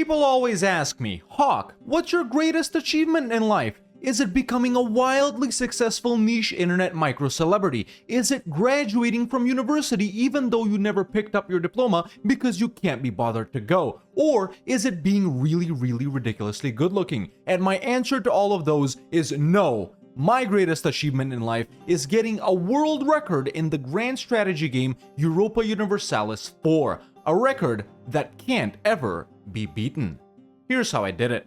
People always ask me, Hawk, what's your greatest achievement in life? Is it becoming a wildly successful niche internet micro-celebrity? Is it graduating from university even though you never picked up your diploma because you can't be bothered to go? Or is it being really ridiculously good looking? And my answer to all of those is no. My greatest achievement in life is getting a world record in the grand strategy game Europa Universalis 4, a record that can't ever be beaten. Here's how I did it.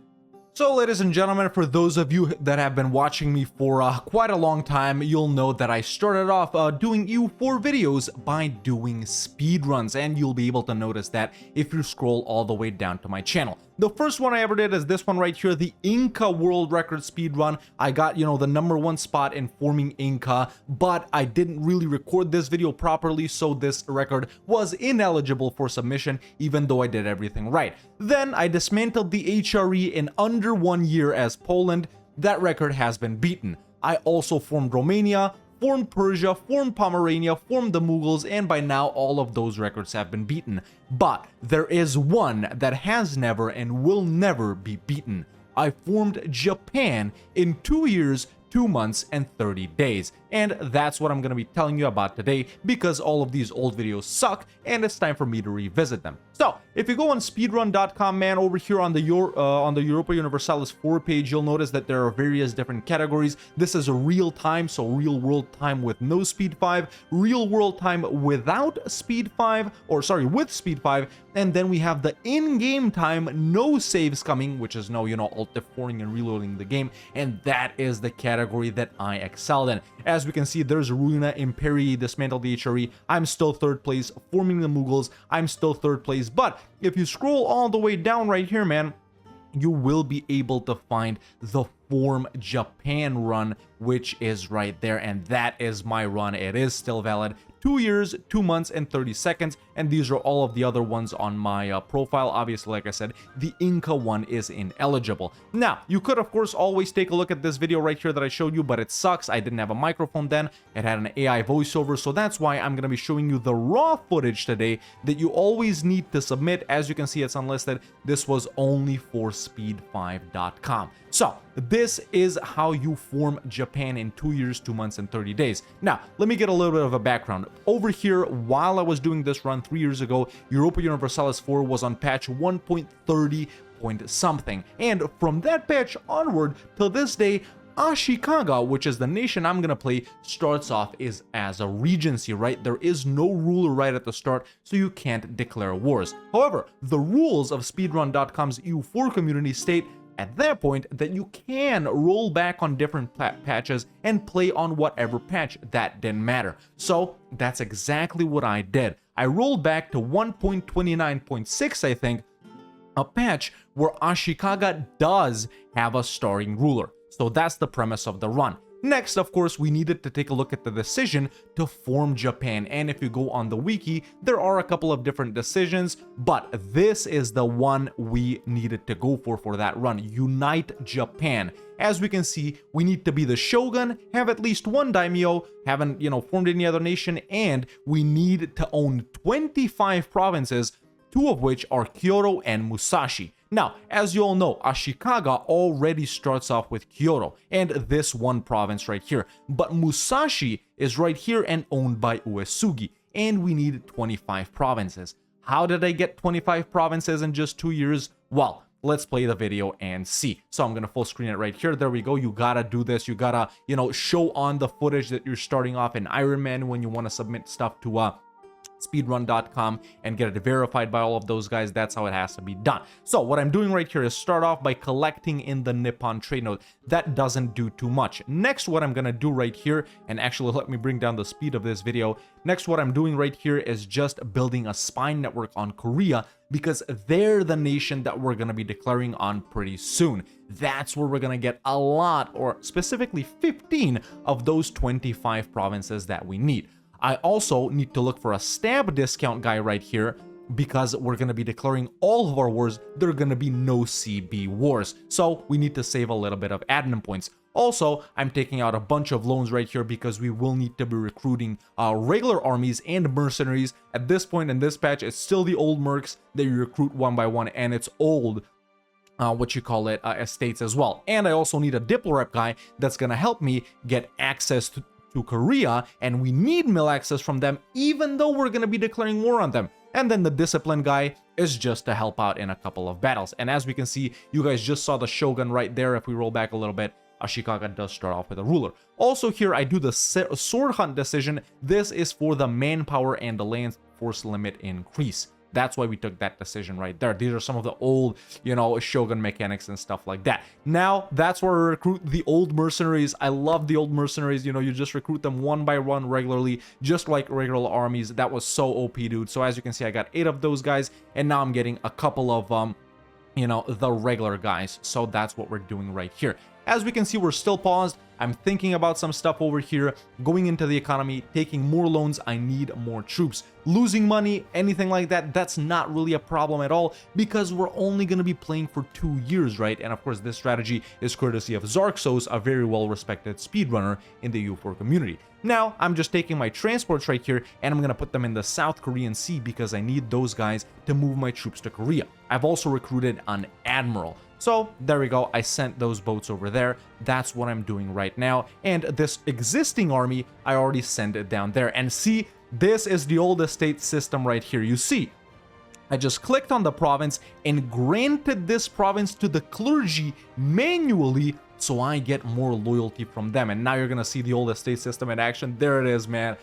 So ladies and gentlemen, for those of you that have been watching me for quite a long time, you'll know that I started off doing EU4 videos by doing speedruns, and you'll be able to notice that if you scroll all the way down to my channel. The first one I ever did is this one right here, the Inca World Record speedrun. I got, the #1 spot in forming Inca, but I didn't really record this video properly, so this record was ineligible for submission, even though I did everything right. Then I dismantled the HRE in under 1 year as Poland. That record has been beaten. I also formed Romania, formed Persia, formed Pomerania, formed the Mughals, and by now all of those records have been beaten. But there is one that has never and will never be beaten. I formed Japan in 2 years, 2 months, and 30 days. And that's what I'm going to be telling you about today, because all of these old videos suck and it's time for me to revisit them. So if you go on speedrun.com, man, over here on the Europa Universalis 4 page, you'll notice that there are various different categories. This is a real time, so real world time with no speed 5, real world time without speed 5, or sorry, with speed 5, and then we have the in-game time, no saves coming, which is no, alt F4ing and reloading the game, and that is the category that I excelled in. As we can see, there's Ruina, Imperii, Dismantle the HRE. I'm still 3rd place. Forming the Mughals, I'm still 3rd place. But if you scroll all the way down right here, man, you will be able to find the Form Japan run, which is right there, and that is my run. It is still valid. 2 years, 2 months, and 30 seconds, and these are all of the other ones on my profile. Obviously, like I said, the Inca one is ineligible. Now, you could, of course, always take a look at this video right here that I showed you, but it sucks. I didn't have a microphone then. It had an AI voiceover, so that's why I'm going to be showing you the raw footage today that you always need to submit. As you can see, it's unlisted. This was only for speed5.com. So, this is how you form Japan in 2 years, 2 months, and 30 days. Now, let me get a little bit of a background. Over here, while I was doing this run 3 years ago, Europa Universalis 4 was on patch 1.30 point something. And from that patch onward till this day, Ashikaga, which is the nation I'm going to play, starts off as a regency, right? There is no ruler right at the start, so you can't declare wars. However, the rules of speedrun.com's EU4 community state at that point that you can roll back on different patches and play on whatever patch. That didn't matter. So that's exactly what I did. I rolled back to 1.29.6, I think, a patch where Ashikaga does have a starring ruler. So that's the premise of the run. Next, of course, we needed to take a look at the decision to form Japan, and if you go on the wiki, there are a couple of different decisions, but this is the one we needed to go for that run. Unite Japan. As we can see, we need to be the shogun, have at least one daimyo, haven't, formed any other nation, and we need to own 25 provinces, 2 of which are Kyoto and Musashi. Now, as you all know, Ashikaga already starts off with Kyoto and this one province right here, but Musashi is right here and owned by Uesugi, and we need 25 provinces. How did I get 25 provinces in just 2 years? Well, let's play the video and see. So I'm gonna full screen it right here. There we go. You gotta do this. You gotta, show on the footage that you're starting off in Iron Man when you want to submit stuff to speedrun.com and get it verified by all of those guys. That's how it has to be done. So what I'm doing right here is start off by collecting in the Nippon trade node. That doesn't do too much. Next, what I'm gonna do right here, and actually let me bring down the speed of this video. Next, what I'm doing right here is just building a spine network on Korea, because they're the nation that we're gonna be declaring on pretty soon. That's where we're gonna get a lot, or specifically 15 of those 25 provinces that we need. I also need to look for a stab discount guy right here, because we're going to be declaring all of our wars. There are going to be no CB wars, so we need to save a little bit of admin points. Also, I'm taking out a bunch of loans right here because we will need to be recruiting regular armies and mercenaries. At this point in this patch, it's still the old mercs that you recruit one by one, and it's old estates as well. And I also need a diplorep guy that's gonna help me get access to Korea, and we need mill access from them even though we're gonna be declaring war on them. And then the discipline guy is just to help out in a couple of battles. And as we can see, you guys just saw the shogun right there. If we roll back a little bit, Ashikaga does start off with a ruler. Also here, I do the sword hunt decision. This is for the manpower and the land force limit increase. That's why we took that decision right there. These are some of the old, shogun mechanics and stuff like that. Now, that's where we recruit the old mercenaries. I love the old mercenaries. You just recruit them one by one regularly, just like regular armies. That was so OP, dude. So as you can see, I got 8 of those guys, and now I'm getting a couple of, the regular guys. So that's what we're doing right here. As we can see, we're still paused. I'm thinking about some stuff over here, going into the economy, taking more loans. I need more troops. Losing money, anything like that, that's not really a problem at all because we're only going to be playing for 2 years, right? And of course, this strategy is courtesy of Zarxos, a very well-respected speedrunner in the U4 community. Now, I'm just taking my transports right here, and I'm going to put them in the South Korean Sea because I need those guys to move my troops to Korea. I've also recruited an admiral. So there we go, I sent those boats over there. That's what I'm doing right now. And this existing army, I already sent it down there. And see, this is the old estate system right here. You see, I just clicked on the province and granted this province to the clergy manually, so I get more loyalty from them. And now you're gonna see the old estate system in action. There it is, man.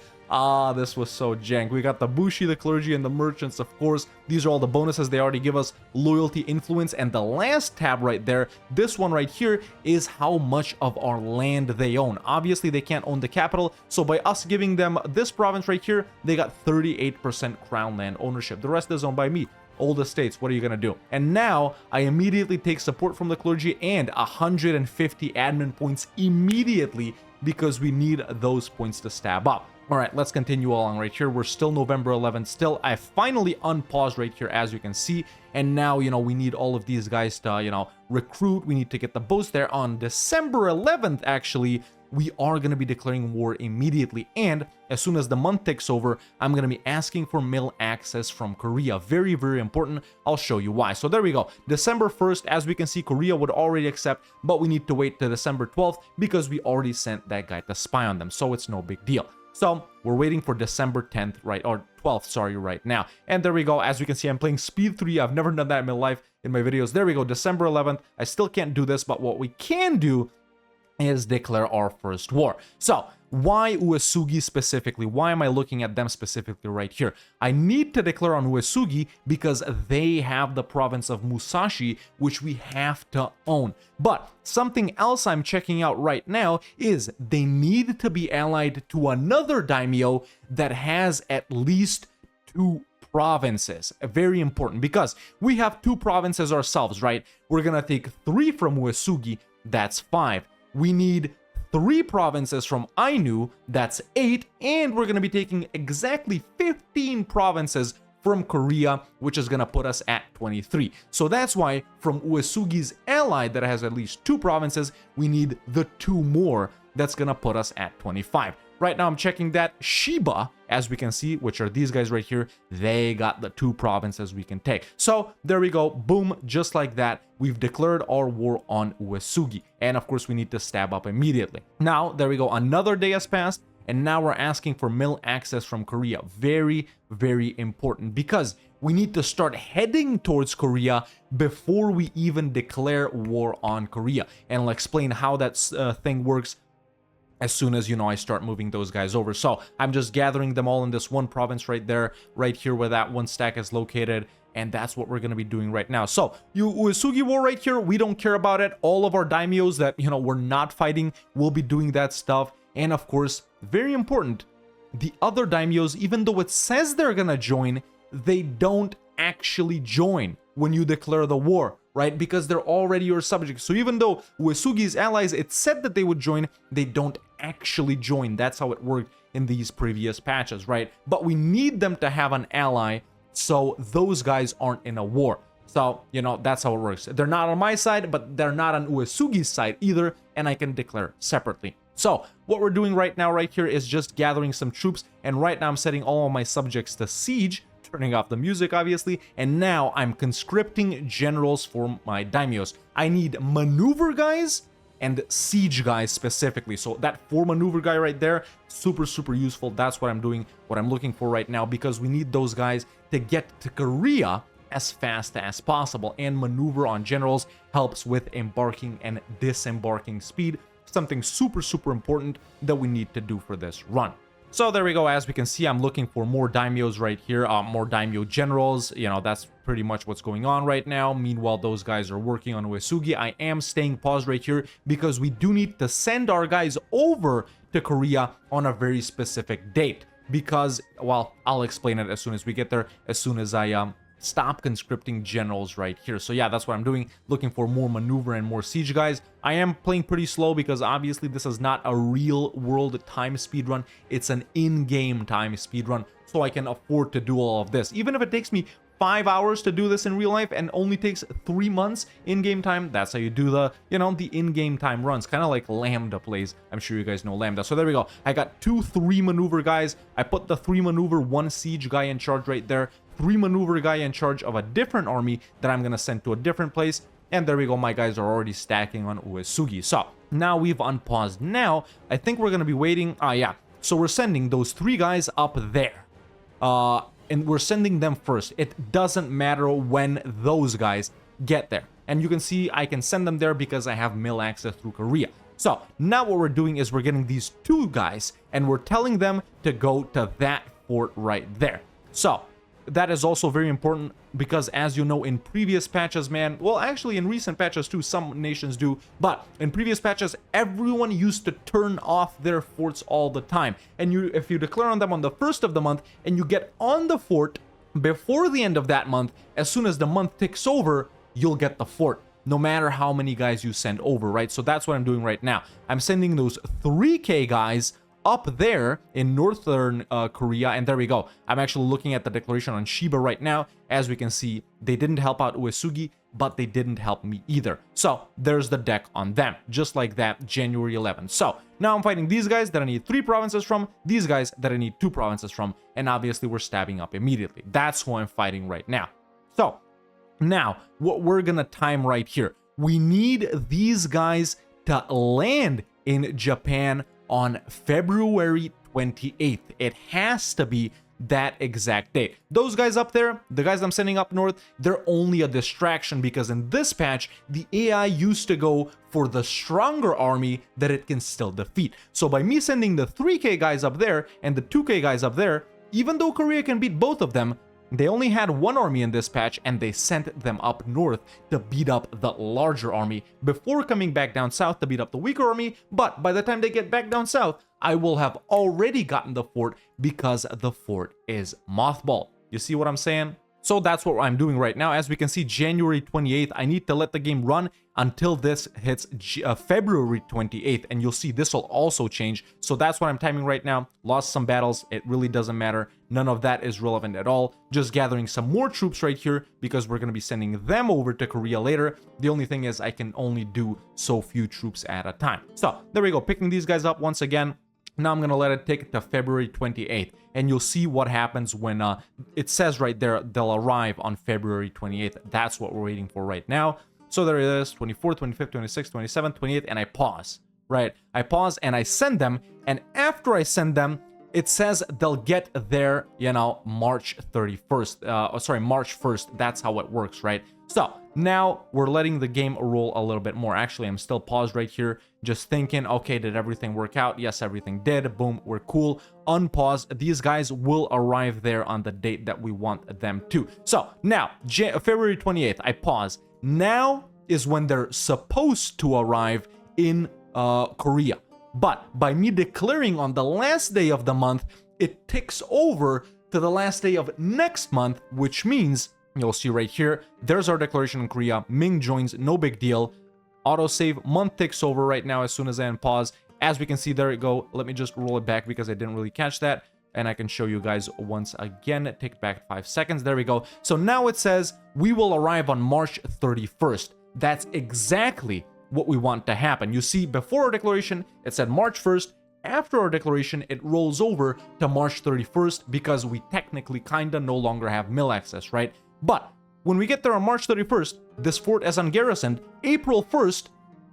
This was so jank. We got the bushi, the clergy, and the merchants, of course. These are all the bonuses they already give us. Loyalty, influence, and the last tab right there, this one right here, is how much of our land they own. Obviously, they can't own the capital, so by us giving them this province right here, they got 38% crown land ownership. The rest is owned by me. Old estates, what are you gonna do? And now I immediately take support from the clergy and 150 admin points immediately because we need those points to stab up. All right, let's continue along right here. We're still November 11th. Still, I finally unpaused right here, as you can see. And now, we need all of these guys to, recruit. We need to get the boats there. On December 11th, actually, we are going to be declaring war immediately. And as soon as the month takes over, I'm going to be asking for mill access from Korea. Very, very important. I'll show you why. So there we go. December 1st, as we can see, Korea would already accept, but we need to wait to December 12th because we already sent that guy to spy on them. So it's no big deal. So we're waiting for December 10th, right, or 12th, sorry, right now. And there we go. As you can see, I'm playing Speed 3. I've never done that in my life, in my videos. There we go, December 11th. I still can't do this, but what we can do is declare our first war. So why Uesugi specifically? Why am I looking at them specifically right here? I need to declare on Uesugi because they have the province of Musashi, which we have to own. But something else I'm checking out right now is they need to be allied to another daimyo that has at least 2 provinces. Very important because we have 2 provinces ourselves, right? We're gonna take 3 from Uesugi, that's 5. We need 3 provinces from Ainu, that's 8, and we're going to be taking exactly 15 provinces from Korea, which is going to put us at 23. So that's why from Uesugi's ally that has at least 2 provinces, we need the 2 more that's going to put us at 25. Right now I'm checking that Shiba, as we can see, which are these guys right here, they got the 2 provinces we can take. So there we go, boom, just like that, we've declared our war on Uesugi. And of course we need to stab up immediately. Now, there we go, another day has passed, and now we're asking for mill access from Korea. Very, very important because we need to start heading towards Korea before we even declare war on Korea. And I'll explain how that thing works as soon as, I start moving those guys over. So I'm just gathering them all in this one province right there, right here where that one stack is located. And that's what we're going to be doing right now. So Uesugi war right here, we don't care about it. All of our daimyos that, we're not fighting will be doing that stuff. And of course, very important, the other daimyos, even though it says they're going to join, they don't actually join when you declare the war, right? Because they're already your subjects. So even though Uesugi's allies, it said that they would join, they don't actually join. That's how it worked in these previous patches, right? But we need them to have an ally so those guys aren't in a war. So, you know, that's how it works. They're not on my side, but they're not on Uesugi's side either, and I can declare separately. So, what we're doing right now, right here, is just gathering some troops, and right now I'm setting all of my subjects to siege, turning off the music, obviously, and now I'm conscripting generals for my daimyos. I need maneuver guys and siege guys specifically. So that 4 maneuver guy right there, super useful. That's what I'm doing, what I'm looking for right now, because we need those guys to get to Korea as fast as possible, and maneuver on generals helps with embarking and disembarking speed, something super important that we need to do for this run. So there we go. As we can see, I'm looking for more daimyos right here, more daimyo generals. You know, that's pretty much what's going on right now. Meanwhile, those guys are working on Uesugi. I am staying paused right here because we do need to send our guys over to Korea on a very specific date. Because, well, I'll explain it as soon as we get there, as soon as I stop conscripting generals right here. So yeah, that's what I'm doing, looking for more maneuver and more siege guys. I am playing pretty slow because obviously this is not a real world time speed run, it's an in-game time speed run, so I can afford to do all of this. Even if it takes me 5 hours to do this in real life and only takes 3 months in-game time, that's how you do the, you know, the in-game time runs, kind of like Lambda plays. I'm sure you guys know Lambda. So there we go. I got 2 3 maneuver guys. I put the 3 maneuver 1 siege guy in charge right there, 3 maneuver guy in charge of a different army that I'm gonna send to a different place, and there we go. My guys are already stacking on Uesugi. So now we've unpaused. Now I think we're gonna be waiting. Yeah, so we're sending those 3 guys up there, and we're sending them first. It doesn't matter when those guys get there, and you can see I can send them there because I have mill access through Korea. So now what we're doing is we're getting these 2 guys and we're telling them to go to that fort right there. So that is also very important because, as you know, in previous patches, man, well, actually in recent patches too, some nations do, but in previous patches, everyone used to turn off their forts all the time. And if you declare on them on the 1st of the month and you get on the fort before the end of that month, as soon as the month ticks over, you'll get the fort, no matter how many guys you send over, right? So that's what I'm doing right now. I'm sending those 3K guys up there in northern Korea, and there we go. I'm actually looking at the declaration on Shiba right now. As we can see, they didn't help out Uesugi, but they didn't help me either. So there's the deck on them, just like that, January 11th. So now I'm fighting these guys that I need 3 provinces from, these guys that I need 2 provinces from, and obviously we're stabbing up immediately. That's who I'm fighting right now. So now what we're gonna time right here, we need these guys to land in Japan on February 28th. It has to be that exact date. Those guys up there, the guys I'm sending up north, they're only a distraction because in this patch, the AI used to go for the stronger army that it can still defeat. So by me sending the 3K guys up there and the 2K guys up there, even though Korea can beat both of them, they only had 1 army in this patch and they sent them up north to beat up the larger army before coming back down south to beat up the weaker army. But by the time they get back down south, I will have already gotten the fort because the fort is mothballed. You see what I'm saying? So that's what I'm doing right now. As we can see, January 28th, I need to let the game run until this hits February 28th, and you'll see this will also change. So that's what I'm timing right now. Lost some battles, it really doesn't matter. None of that is relevant at all. Just gathering some more troops right here because we're going to be sending them over to Korea later. The only thing is I can only do so few troops at a time. So there we go, picking these guys up once again. Now I'm going to let it take it to February 28th, and you'll see what happens when it says right there they'll arrive on February 28th. That's what we're waiting for right now. So there it is, 24th, 25th, 26th, 27th, 28th, and I pause, right? I pause and I send them, and after I send them, it says they'll get there, you know, March 31st. March 1st. That's how it works, right? So now we're letting the game roll a little bit more. Actually, I'm still paused right here, just thinking, okay, did everything work out? Yes, everything did. Boom, we're cool. Unpause. These guys will arrive there on the date that we want them to. So now, February 28th, I pause. Now is when they're supposed to arrive in Korea. But by me declaring on the last day of the month, it ticks over to the last day of next month, which means you'll see right here, there's our declaration in Korea. Ming joins, no big deal. Autosave, month ticks over right now as soon as I unpause. As we can see, there we go. Let me just roll it back because I didn't really catch that. and I can show you guys once again. Take back 5 seconds. There we go. So now it says we will arrive on March 31st. That's exactly what we want to happen. You see, before our declaration, it said March 1st. After our declaration, it rolls over to March 31st because we technically kinda no longer have mill access, right? But when we get there on March 31st, this fort is ungarrisoned. April 1st,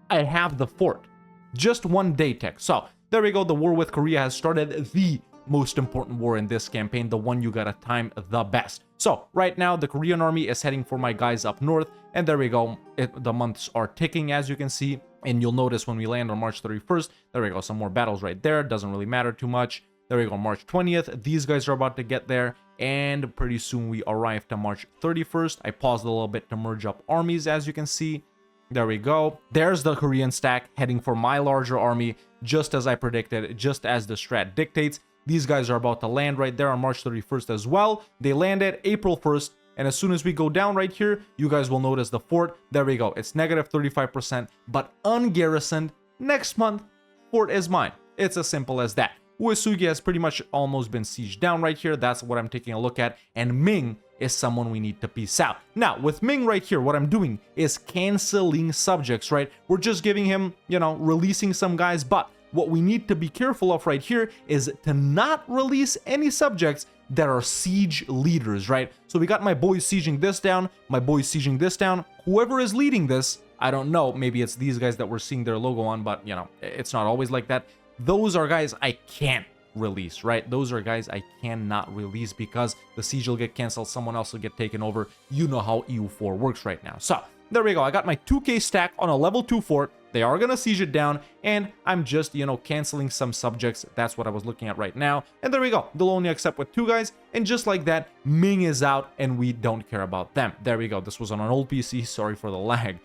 I have the fort. Just 1 day tech. So there we go. The war with Korea has started, the most important war in this campaign, the one you gotta time the best. So right now, the Korean army is heading for my guys up north, and there we go. The months are ticking, as you can see. And you'll notice when we land on March 31st, there we go, some more battles right there. Doesn't really matter too much. There we go, March 20th. These guys are about to get there. And pretty soon we arrive to March 31st. I paused a little bit to merge up armies, as you can see. There we go. There's the Korean stack heading for my larger army, just as I predicted, just as the strat dictates. These guys are about to land right there on March 31st as well. They landed April 1st. And as soon as we go down right here, you guys will notice the fort. There we go. It's negative 35%, but ungarrisoned. Next month, fort is mine. It's as simple as that. Uesugi has pretty much almost been sieged down right here. That's what I'm taking a look at. And Ming is someone we need to piece out. Now, with Ming right here, what I'm doing is canceling subjects, right? We're just giving him, you know, releasing some guys. But what we need to be careful of right here is to not release any subjects that are siege leaders, right? So we got my boys sieging this down, my boys sieging this down. Whoever is leading this, I don't know. Maybe it's these guys that we're seeing their logo on, but, you know, it's not always like that. Those are guys I can't release, right? Those are guys I cannot release because the siege will get canceled, someone else will get taken over. You know how EU4 works right now. So there we go. I got my 2k stack on a level 2 fort. They are gonna siege it down, and I'm just, you know, canceling some subjects. That's what I was looking at right now. And there we go. They'll only accept with 2 guys, and just like that, Ming is out, and we don't care about them. There we go. This was on an old PC. Sorry for the lag,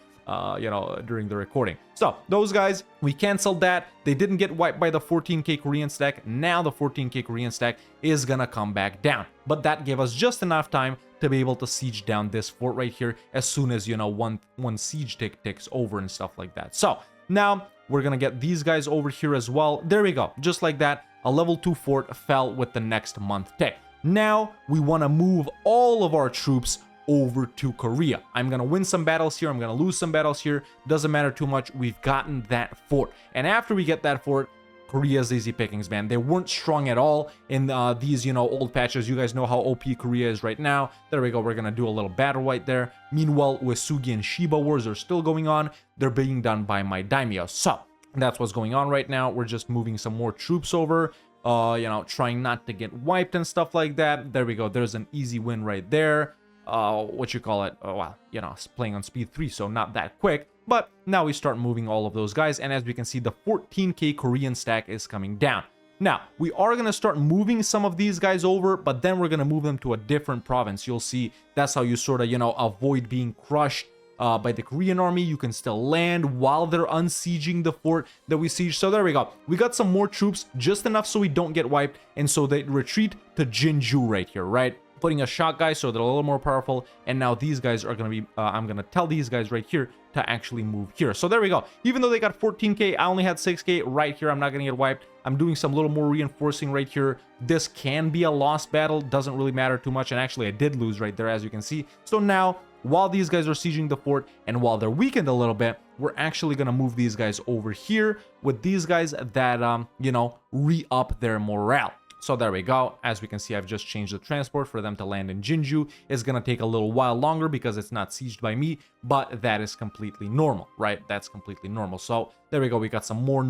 you know, during the recording. So those guys, we canceled that. They didn't get wiped by the 14k Korean stack. Now the 14k Korean stack is gonna come back down. But that gave us just enough time to be able to siege down this fort right here as soon as, you know, one siege tick ticks over and stuff like that. So now we're gonna get these guys over here as well. There we go. Just like that, a level 2 fort fell with the next month tick. Now we want to move all of our troops over to Korea. I'm gonna win some battles here, I'm gonna lose some battles here, doesn't matter too much. We've gotten that fort, and after we get that fort, Korea's easy pickings, man. They weren't strong at all in these, you know, old patches. You guys know how OP Korea is right now. There we go. We're gonna do a little battle right there. Meanwhile, Uesugi and Shiba wars are still going on. They're being done by my daimyo. So that's what's going on right now. We're just moving some more troops over, you know, trying not to get wiped and stuff like that. There we go. There's an easy win right there. What you call it? Oh, well, you know, playing on speed 3, so not that quick. But now we start moving all of those guys, and as we can see, the 14k Korean stack is coming down. Now, we are going to start moving some of these guys over, but then we're going to move them to a different province. You'll see that's how you sort of, you know, avoid being crushed by the Korean army. You can still land while they're unsieging the fort that we siege. So there we go. We got some more troops, just enough so we don't get wiped, and so they retreat to Jinju right here, right? Putting a shock guy so they're a little more powerful, and now these guys are going to be, I'm going to tell these guys right here to actually move here. So there we go. Even though they got 14k, I only had 6k right here. I'm not going to get wiped. I'm doing some little more reinforcing right here. This can be a lost battle. Doesn't really matter too much, and actually I did lose right there, as you can see. So now, while these guys are sieging the fort, and while they're weakened a little bit, we're actually going to move these guys over here with these guys that, you know, re-up their morale. So there we go. As we can see, I've just changed the transport for them to land in Jinju. It's going to take a little while longer because it's not sieged by me, but that is completely normal, right? That's completely normal. So there we go. We got some more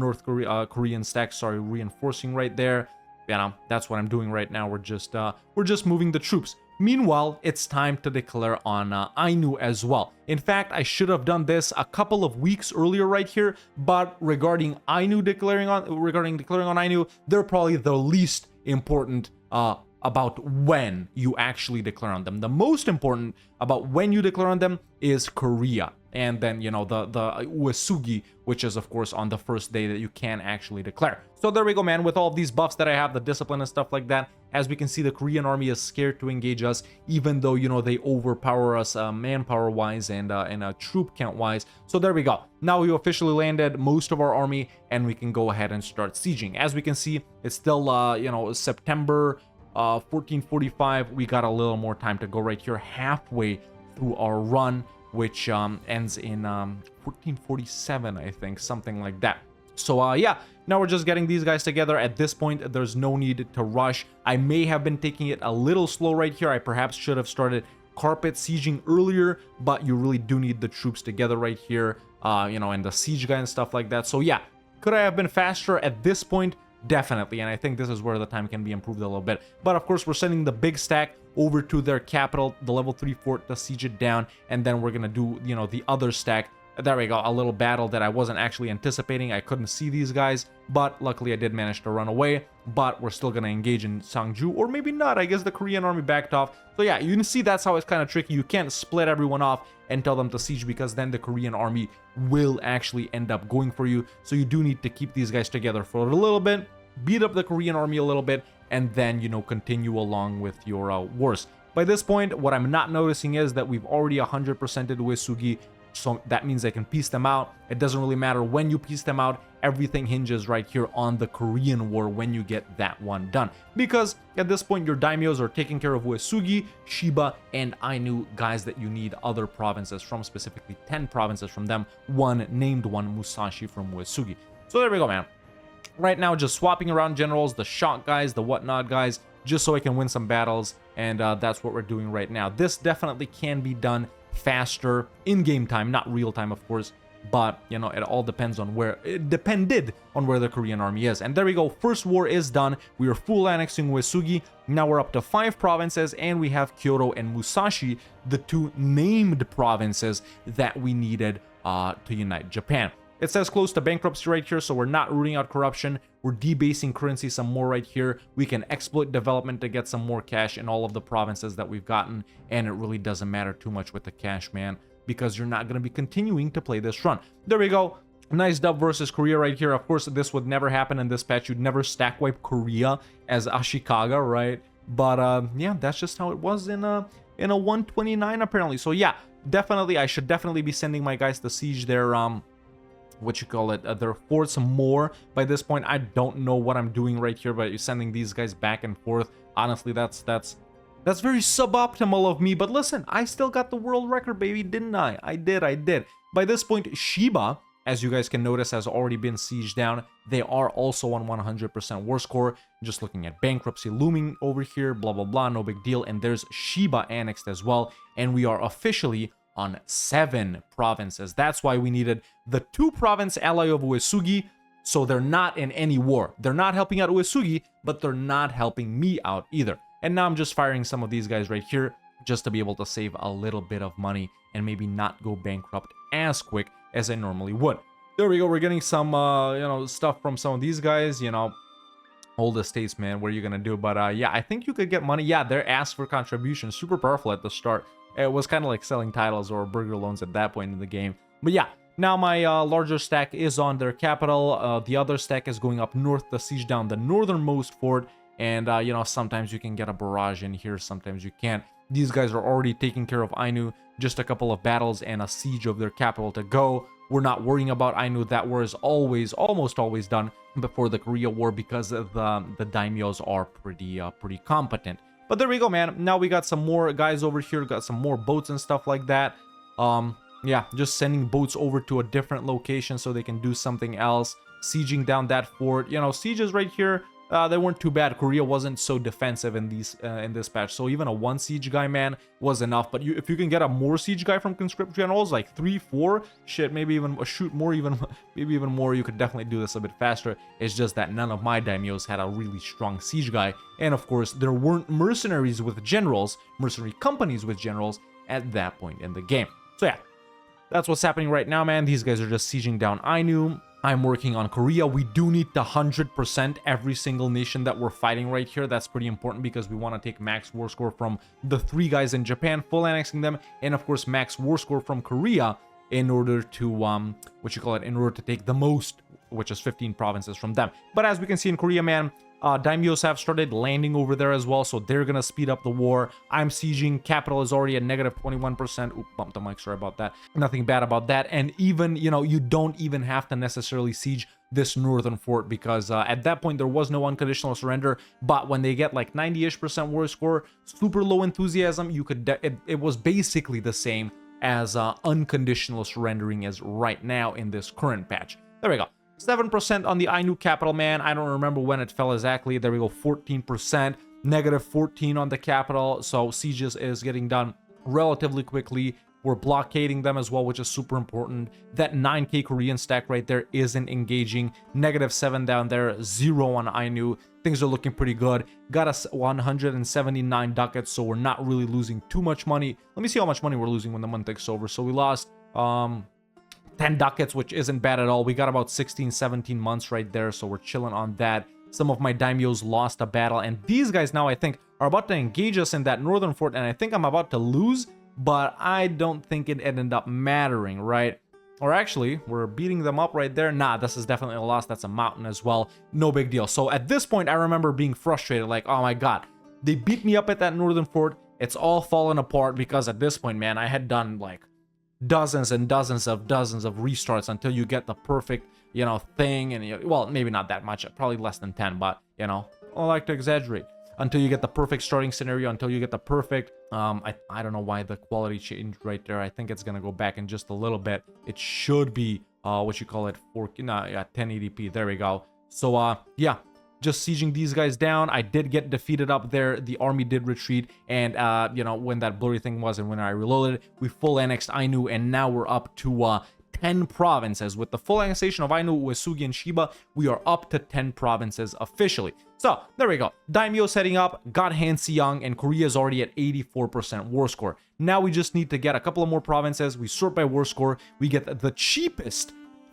Korean stacks, sorry, reinforcing right there. You know, that's what I'm doing right now. We're just moving the troops. Meanwhile, it's time to declare on Ainu as well. In fact, I should have done this a couple of weeks earlier right here, but regarding Ainu declaring on Ainu, they're probably the least important about when you actually declare on them. The most important about when you declare on them is Korea. And then, you know, the Uesugi, which is, of course, on the first day that you can actually declare. So there we go, man. With all of these buffs that I have, the discipline and stuff like that, as we can see, the Korean army is scared to engage us, even though, you know, they overpower us manpower-wise and troop count-wise. So there we go. Now we officially landed most of our army, and we can go ahead and start sieging. As we can see, it's still, you know, September 1445. We got a little more time to go right here, halfway through our run, which ends in 1447, I think, something like that. So yeah, now we're just getting these guys together. At this point, there's no need to rush. I may have been taking it a little slow right here. I perhaps should have started carpet sieging earlier, but you really do need the troops together right here, you know, and the siege guy and stuff like that. So yeah, could I have been faster at this point? Definitely, and I think this is where the time can be improved a little bit. But of course, we're sending the big stack over to their capital, the level 3 fort, to siege it down, and then we're gonna do, you know, the other stack. There we go, a little battle that I wasn't actually anticipating. I couldn't see these guys, but luckily I did manage to run away. But we're still gonna engage in Sangju, or maybe not. I guess the Korean army backed off. So yeah, you can see that's how it's kind of tricky. You can't split everyone off and tell them to siege, because then the Korean army will actually end up going for you. So you do need to keep these guys together for a little bit, beat up the Korean army a little bit, and then, you know, continue along with your wars. By this point, what I'm not noticing is that we've already 100%ed Uesugi, so that means I can piece them out. It doesn't really matter when you piece them out. Everything hinges right here on the Korean War when you get that one done. Because at this point, your daimyos are taking care of Uesugi, Shiba, and Ainu, guys that you need other provinces from, specifically 10 provinces from them, one named one, Musashi from Uesugi. So there we go, man. Right now, just swapping around generals, the shock guys, the whatnot guys, just so I can win some battles, and that's what we're doing right now. This definitely can be done faster in game time, not real time, of course, but, you know, it all depends on where, it depended on where the Korean army is. And there we go, first war is done. We are full annexing Uesugi. Now we're up to 5 provinces, and we have Kyoto and Musashi, the 2 named provinces that we needed to unite Japan. It says close to bankruptcy right here, so we're not rooting out corruption. We're debasing currency some more right here. We can exploit development to get some more cash in all of the provinces that we've gotten, and it really doesn't matter too much with the cash, man, because you're not going to be continuing to play this run. There we go. Nice dub versus Korea right here. Of course, this would never happen in this patch. You'd never stack wipe Korea as Ashikaga, right? But yeah, that's just how it was in a 129 apparently. So yeah, definitely, I should definitely be sending my guys to siege their their forts more. By this point, I don't know what I'm doing right here, but you're sending these guys back and forth. Honestly, that's very suboptimal of me, but listen, I still got the world record, baby, didn't I? I did. By this point, Shiba, as you guys can notice, has already been sieged down. They are also on 100% war score. Just looking at bankruptcy looming over here, blah blah blah, no big deal. And there's Shiba annexed as well, and we are officially on 7 provinces. That's why we needed the 2 province ally of Uesugi, so they're not in any war. They're not helping out Uesugi, but they're not helping me out either. And now I'm just firing some of these guys right here, just to be able to save a little bit of money and maybe not go bankrupt as quick as I normally would. There we go, we're getting some, you know, stuff from some of these guys, you know, old estates, man, what are you gonna do? But yeah, I think you could get money. Yeah, they're asked for contributions, super powerful at the start. It was kind of like selling titles or burger loans at that point in the game. But yeah, now my larger stack is on their capital. The other stack is going up north to siege down the northernmost fort. And, you know, sometimes you can get a barrage in here, sometimes you can't. These guys are already taking care of Ainu. Just a couple of battles and a siege of their capital to go. We're not worrying about Ainu. That war is almost always done before the Korea War, because the daimyos are pretty competent. But there we go, man. Now we got some more guys over here, got some more boats and stuff like that. Yeah, just sending boats over to a different location so they can do something else. Sieging down that fort. You know, sieges right here, they weren't too bad. Korea wasn't so defensive in this patch, so even a 1 siege guy, man, was enough. But if you can get a more siege guy from conscript generals, like 3, 4, shit, maybe even shoot more, maybe even more, you could definitely do this a bit faster. It's just that none of my daimyos had a really strong siege guy, and of course there weren't mercenaries with generals, mercenary companies with generals at that point in the game. So yeah, that's what's happening right now, man. These guys are just sieging down Ainu. I'm working on Korea. We do need the 100% every single nation that we're fighting right here. That's pretty important because we want to take max war score from the 3 guys in Japan, full annexing them, and of course max war score from Korea in order to in order to take the most, which is 15 provinces from them. But as we can see in Korea, man, daimyos have started landing over there as well, so they're gonna speed up the war. I'm sieging. Capital is already at negative 21%. Oop, bumped the mic, sorry about that. Nothing bad about that. And even, you know, you don't even have to necessarily siege this northern fort because at that point there was no unconditional surrender. But when they get like 90-ish% war score, super low enthusiasm, you could it was basically the same as unconditional surrendering as right now in this current patch. There we go. 7% on the Ainu capital, man. I don't remember when it fell exactly. There we go. 14%, negative 14 on the capital. So sieges is getting done relatively quickly. We're blockading them as well, which is super important. That 9k Korean stack right there isn't engaging. Negative 7 down there, 0 on Ainu. Things are looking pretty good. Got us 179 ducats, so we're not really losing too much money. Let me see how much money we're losing when the month takes over. So we lost 10 ducats, which isn't bad at all. We got about 16, 17 months right there, so we're chilling on that. Some of my daimyos lost a battle, and these guys now, I think, are about to engage us in that northern fort, and I think I'm about to lose, but I don't think it ended up mattering, right? Or actually, we're beating them up right there. Nah, this is definitely a loss. That's a mountain as well. No big deal. So at this point, I remember being frustrated, like, oh my god, they beat me up at that northern fort. It's all fallen apart because at this point, man, I had done like dozens and dozens of restarts until you get the perfect, you know, thing. And well, maybe not that much, probably less than 10, but you know, I like to exaggerate. Until you get the perfect starting scenario, until you get the perfect I don't know why the quality changed right there. I think it's gonna go back in just a little bit. It should be 1080p. There we go. So yeah, just sieging these guys down. I did get defeated up there. The army did retreat, and you know, when that blurry thing was and when I reloaded, we full annexed Ainu, and now we're up to 10 provinces. With the full annexation of Ainu, Uesugi, and Shiba, we are up to 10 provinces officially. So there we go. Daimyo setting up, got Hanseong, and Korea is already at 84% war score. Now we just need to get a couple of more provinces. We sort by war score. We get the cheapest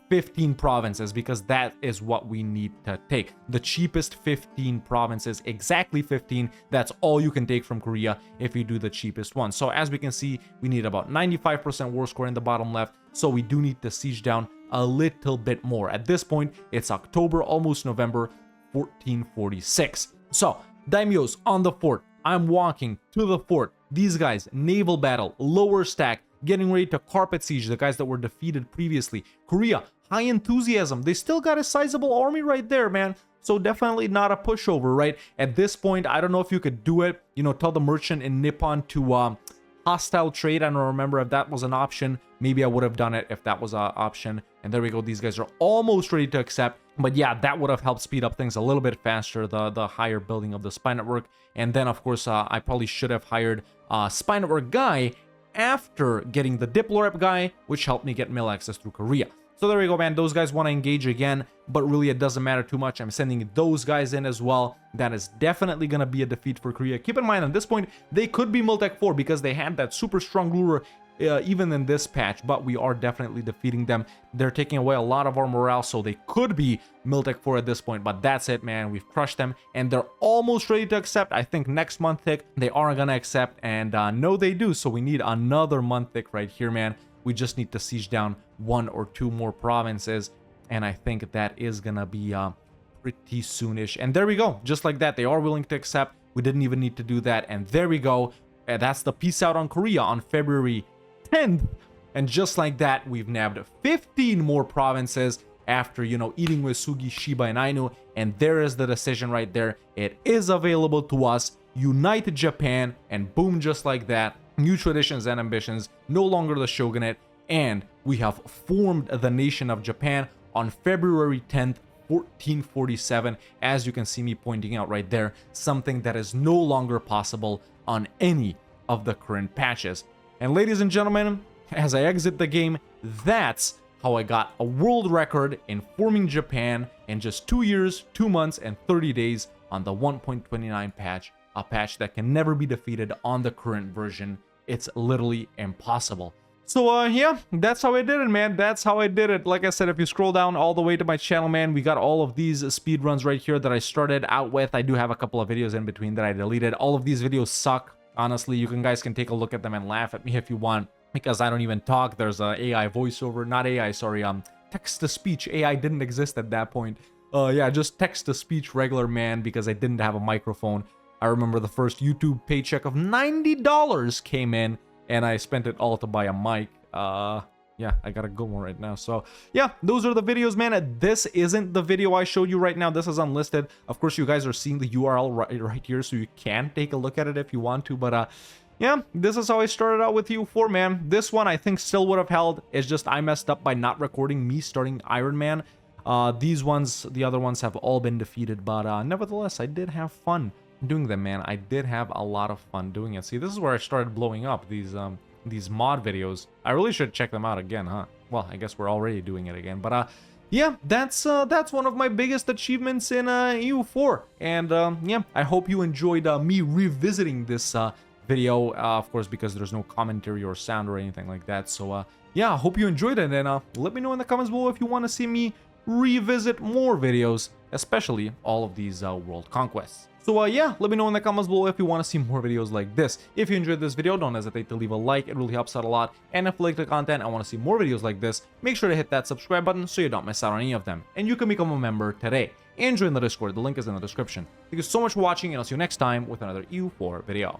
15 provinces because that is what we need to take. The cheapest 15 provinces, exactly 15. That's all you can take from Korea if you do the cheapest one. So as we can see, we need about 95% war score in the bottom left. So we do need to siege down a little bit more. At this point, it's October, almost November, 1446. So daimyos on the fort. I'm walking to the fort. These guys, naval battle, lower stack, getting ready to carpet siege the guys that were defeated previously. Korea, high enthusiasm. They still got a sizable army right there, man. So definitely not a pushover, right? At this point, I don't know if you could do it. You know, tell the merchant in Nippon to hostile trade. I don't remember if that was an option. Maybe I would have done it if that was an option. And there we go. These guys are almost ready to accept. But yeah, that would have helped speed up things a little bit faster, the higher building of the spy network. And then, of course, I probably should have hired a spy network guy after getting the Diplorep guy, which helped me get mail access through Korea. So there we go, man. Those guys want to engage again, but really it doesn't matter too much. I'm sending those guys in as well. That is definitely going to be a defeat for Korea. Keep in mind, at this point, they could be Miltech 4 because they had that super strong lure even in this patch, but we are definitely defeating them. They're taking away a lot of our morale, so they could be Miltech 4 at this point, but that's it, man. We've crushed them, and they're almost ready to accept. I think next month tick, they are going to accept, and no, they do, so we need another month tick right here, man. We just need to siege down 1 or 2 more provinces, and I think that is going to be pretty soonish. And there we go. Just like that, they are willing to accept. We didn't even need to do that, and there we go. That's the peace out on Korea on February 10th. And just like that, we've nabbed 15 more provinces after, you know, eating with Sugi, Shiba, and Ainu. And there is the decision right there. It is available to us. Unite Japan, and boom, just like that. New traditions and ambitions, no longer the shogunate, and we have formed the nation of Japan on February 10th, 1447, as you can see me pointing out right there, something that is no longer possible on any of the current patches. And ladies and gentlemen, as I exit the game, that's how I got a world record in forming Japan in just 2 years, 2 months, and 30 days on the 1.29 patch, a patch that can never be defeated on the current version. It's literally impossible. So yeah, that's how I did it, man. That's how I did it. Like I said, if you scroll down all the way to my channel, man, we got all of these speed runs right here that I started out with. I do have a couple of videos in between that I deleted. All of these videos suck. Honestly, you guys can take a look at them and laugh at me if you want, because I don't even talk. There's a AI voiceover, not AI, sorry, text to speech. AI didn't exist at that point. Yeah, just text to speech regular man, because I didn't have a microphone. I remember the first YouTube paycheck of $90 came in, and I spent it all to buy a mic. Yeah, I gotta go right now. So yeah, those are the videos, man. This isn't the video I showed you right now. This is unlisted. Of course, you guys are seeing the URL right here, so you can take a look at it if you want to. But yeah, this is how I started out with U4, man. This one I think still would have held. It's just I messed up by not recording me starting Iron Man. These ones, the other ones have all been defeated, but nevertheless, I did have fun doing them, man. I did have a lot of fun doing it. See, this is where I started blowing up these mod videos. I really should check them out again, huh? Well, I guess we're already doing it again, but yeah, that's one of my biggest achievements in EU4. And yeah, I hope you enjoyed me revisiting this video, of course, because there's no commentary or sound or anything like that. So yeah, I hope you enjoyed it, and let me know in the comments below if you want to see me revisit more videos, especially all of these world conquests. So yeah, let me know in the comments below if you want to see more videos like this. If you enjoyed this video, don't hesitate to leave a like. It really helps out a lot. And if you like the content and want to see more videos like this, make sure to hit that subscribe button so you don't miss out on any of them. And you can become a member today and join the Discord. The link is in the description. Thank you so much for watching, and I'll see you next time with another EU4 video.